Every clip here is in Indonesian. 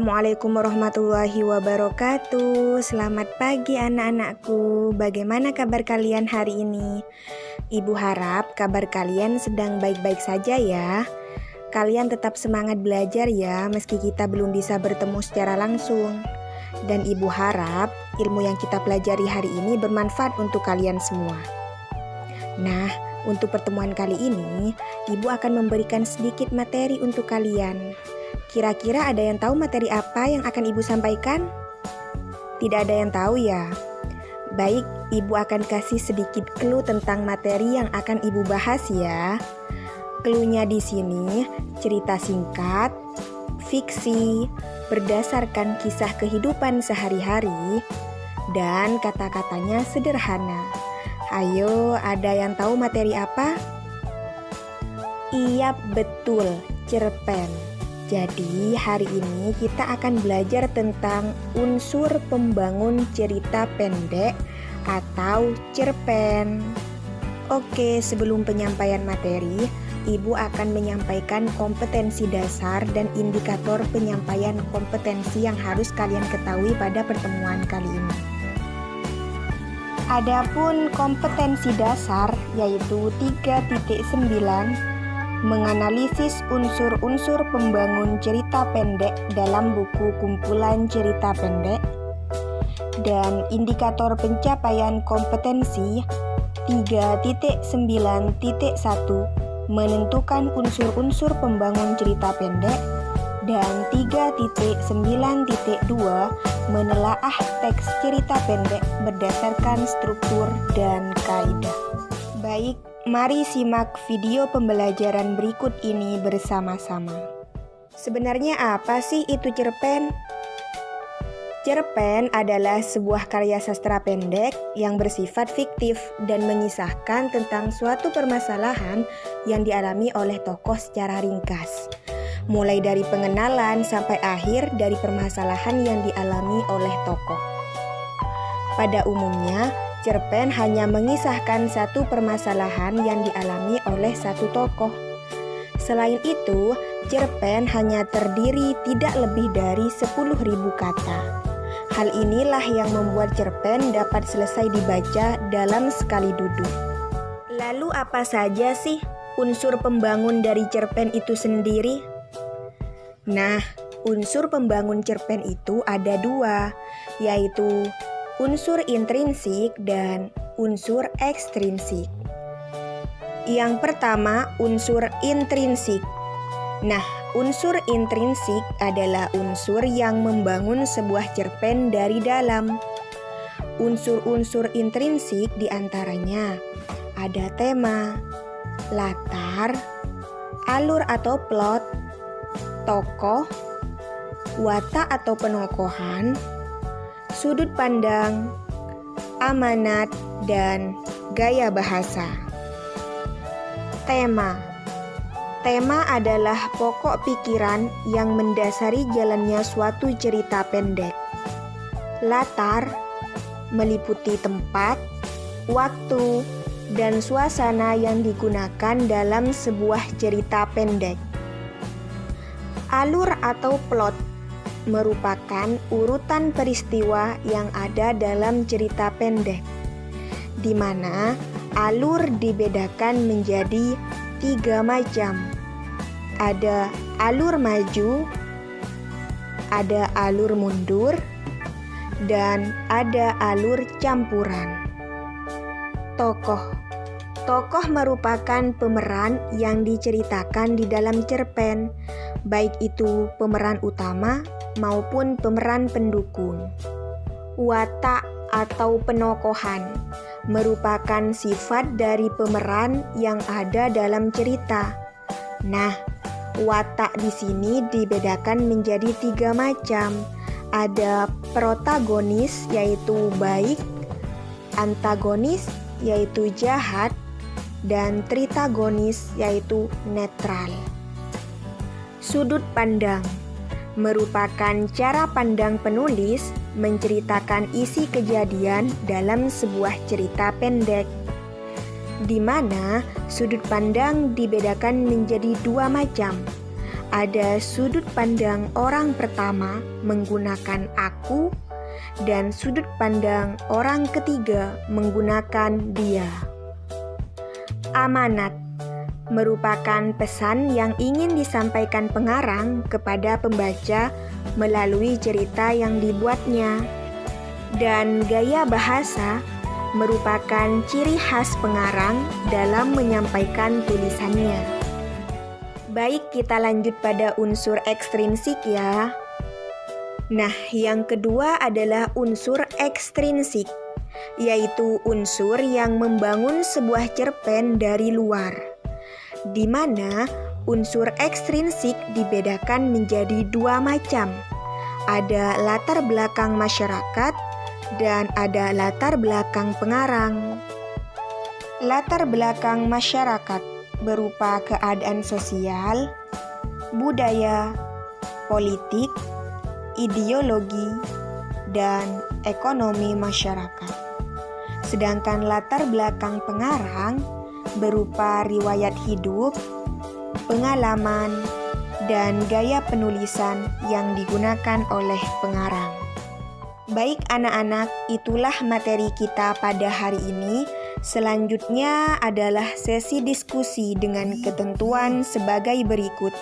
Assalamualaikum warahmatullahi wabarakatuh. Selamat pagi anak-anakku. Bagaimana kabar kalian hari ini? Ibu harap kabar kalian sedang baik-baik saja ya. Kalian tetap semangat belajar ya, meski kita belum bisa bertemu secara langsung. Dan ibu harap ilmu yang kita pelajari hari ini bermanfaat untuk kalian semua. Nah, untuk pertemuan kali ini, ibu akan memberikan sedikit materi untuk kalian. Kira-kira ada yang tahu materi apa yang akan ibu sampaikan? Tidak ada yang tahu ya? Baik, ibu akan kasih sedikit clue tentang materi yang akan ibu bahas ya. Clue-nya di sini cerita singkat, fiksi, berdasarkan kisah kehidupan sehari-hari, dan kata-katanya sederhana. Ayo, ada yang tahu materi apa? Iya, betul, cerpen. Jadi, hari ini kita akan belajar tentang unsur pembangun cerita pendek atau cerpen. Oke, sebelum penyampaian materi, ibu akan menyampaikan kompetensi dasar dan indikator penyampaian kompetensi yang harus kalian ketahui pada pertemuan kali ini. Adapun kompetensi dasar yaitu 3.9 menganalisis unsur-unsur pembangun cerita pendek dalam buku kumpulan cerita pendek, dan indikator pencapaian kompetensi 3.9.1 menentukan unsur-unsur pembangun cerita pendek, dan 3.9.2 menelaah teks cerita pendek berdasarkan struktur dan kaidah. Baik, mari simak video pembelajaran berikut ini bersama-sama. Sebenarnya apa sih itu cerpen? Cerpen adalah sebuah karya sastra pendek yang bersifat fiktif dan mengisahkan tentang suatu permasalahan yang dialami oleh tokoh secara ringkas. Mulai dari pengenalan sampai akhir dari permasalahan yang dialami oleh tokoh. Pada umumnya, cerpen hanya mengisahkan satu permasalahan yang dialami oleh satu tokoh. Selain itu, cerpen hanya terdiri tidak lebih dari 10.000 kata. Hal inilah yang membuat cerpen dapat selesai dibaca dalam sekali duduk. Lalu apa saja sih unsur pembangun dari cerpen itu sendiri? Nah, unsur pembangun cerpen itu ada dua, yaitu unsur intrinsik dan unsur ekstrinsik. Yang pertama, unsur intrinsik. Nah, unsur intrinsik adalah unsur yang membangun sebuah cerpen dari dalam. Unsur-unsur intrinsik diantaranya ada tema, latar, alur atau plot, tokoh, watak atau penokohan, sudut pandang, amanat, dan gaya bahasa. Tema adalah pokok pikiran yang mendasari jalannya suatu cerita pendek. Latar meliputi tempat, waktu, dan suasana yang digunakan dalam sebuah cerita pendek. Alur atau plot merupakan urutan peristiwa yang ada dalam cerita pendek, di mana alur dibedakan menjadi 3 macam. Ada alur maju, ada alur mundur, dan ada alur campuran. Tokoh merupakan pemeran yang diceritakan di dalam cerpen, baik itu pemeran utama maupun pemeran pendukung. Watak atau penokohan merupakan sifat dari pemeran yang ada dalam cerita. Nah, watak di sini dibedakan menjadi 3 macam. Ada protagonis yaitu baik, antagonis yaitu jahat, dan tritagonis yaitu netral. Sudut pandang merupakan cara pandang penulis menceritakan isi kejadian dalam sebuah cerita pendek, di mana sudut pandang dibedakan menjadi 2 macam. ada sudut pandang orang pertama menggunakan aku dan sudut pandang orang ketiga menggunakan dia. Amanat merupakan pesan yang ingin disampaikan pengarang kepada pembaca melalui cerita yang dibuatnya. Dan gaya bahasa merupakan ciri khas pengarang dalam menyampaikan tulisannya. Baik, kita lanjut pada unsur ekstrinsik ya. Nah, yang kedua adalah unsur ekstrinsik, yaitu unsur yang membangun sebuah cerpen dari luar, di mana unsur ekstrinsik dibedakan menjadi dua macam. Ada latar belakang masyarakat dan ada latar belakang pengarang. Latar belakang masyarakat berupa keadaan sosial, budaya, politik, ideologi, dan ekonomi masyarakat. Sedangkan latar belakang pengarang berupa riwayat hidup, pengalaman, dan gaya penulisan yang digunakan oleh pengarang. Baik anak-anak, itulah materi kita pada hari ini. Selanjutnya adalah sesi diskusi dengan ketentuan sebagai berikut.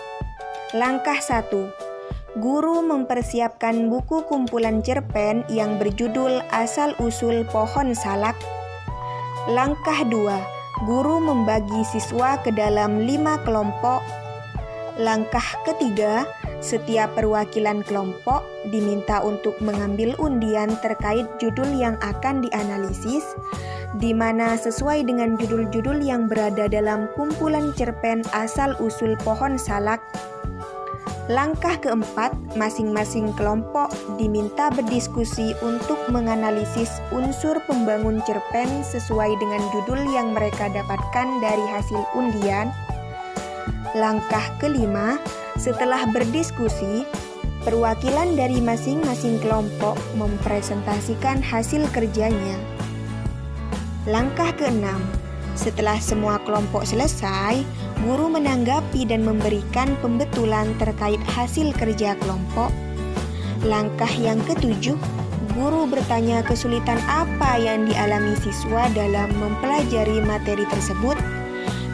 Langkah 1. Guru mempersiapkan buku kumpulan cerpen yang berjudul Asal-Usul Pohon Salak. Langkah 2. Guru membagi siswa ke dalam 5 kelompok. Langkah ketiga, setiap perwakilan kelompok diminta untuk mengambil undian terkait judul yang akan dianalisis, di mana sesuai dengan judul-judul yang berada dalam kumpulan cerpen Asal-Usul Pohon Salak. Langkah keempat, masing-masing kelompok diminta berdiskusi untuk menganalisis unsur pembangun cerpen sesuai dengan judul yang mereka dapatkan dari hasil undian. Langkah kelima, setelah berdiskusi, perwakilan dari masing-masing kelompok mempresentasikan hasil kerjanya. Langkah keenam, setelah semua kelompok selesai, guru menanggapi dan memberikan pembetulan terkait hasil kerja kelompok. Langkah yang ketujuh, guru bertanya kesulitan apa yang dialami siswa dalam mempelajari materi tersebut.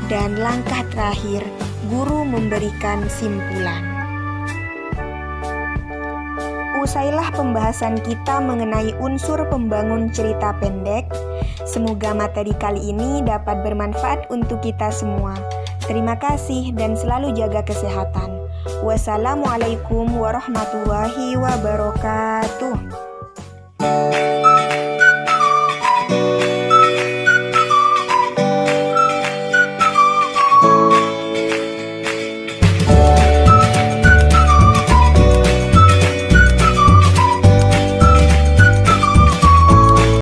Dan langkah terakhir, guru memberikan simpulan. Usailah pembahasan kita mengenai unsur pembangun cerita pendek. Semoga materi kali ini dapat bermanfaat untuk kita semua. Terima kasih dan selalu jaga kesehatan. Wassalamualaikum warahmatullahi wabarakatuh.